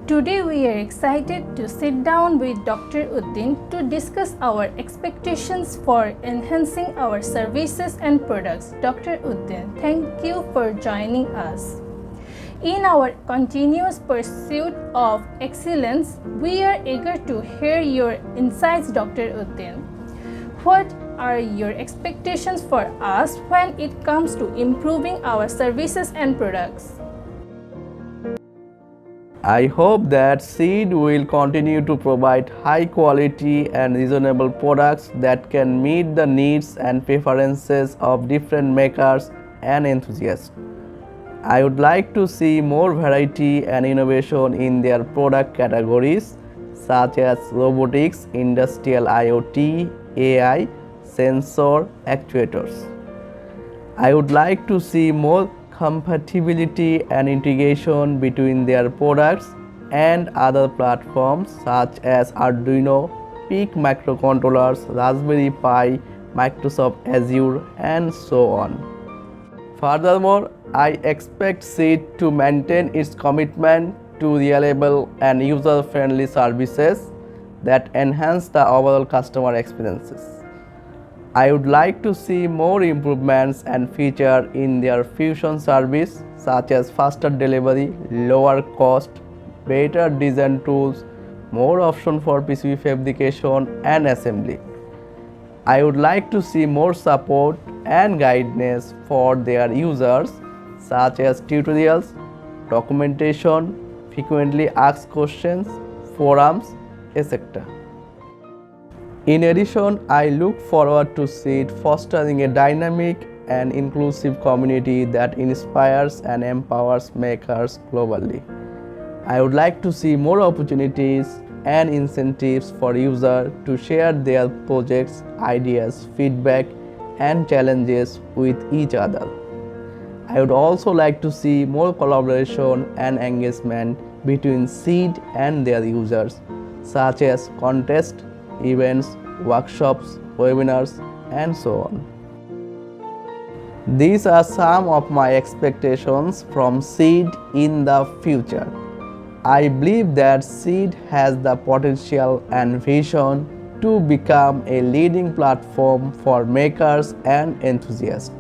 Today we are excited to sit down with Dr. Uddin to discuss our expectations for enhancing our services and products. Dr. Uddin, thank you for joining us. In our continuous pursuit of excellence, we are eager to hear your insights, Dr. Uddin. What are your expectations for us when it comes to improving our services and products? I hope that Seed will continue to provide high quality and reasonable products that can meet the needs and preferences of different makers and enthusiasts. I would like to see more variety and innovation in their product categories such as robotics, industrial IoT, AI, sensor, actuators. I would like to see more compatibility and integration between their products and other platforms such as Arduino, PIC microcontrollers, Raspberry Pi, Microsoft Azure, and so on. Furthermore, I expect Seed to maintain its commitment to reliable and user-friendly services that enhance the overall customer experiences. I would like to see more improvements and features in their fusion service such as faster delivery, lower cost, better design tools, more options for PCB fabrication and assembly. I would like to see more support and guidance for their users such as tutorials, documentation, frequently asked questions, forums, etc. In addition, I look forward to Seed fostering a dynamic and inclusive community that inspires and empowers makers globally. I would like to see more opportunities and incentives for users to share their projects, ideas, feedback, and challenges with each other. I would also like to see more collaboration and engagement between Seed and their users, such as contests, events, workshops, webinars, and so on. These are some of my expectations from Seed in the future. I believe that Seed has the potential and vision to become a leading platform for makers and enthusiasts.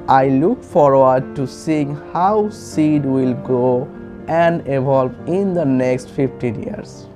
I look forward to seeing how Seed will grow and evolve in the next 15 years.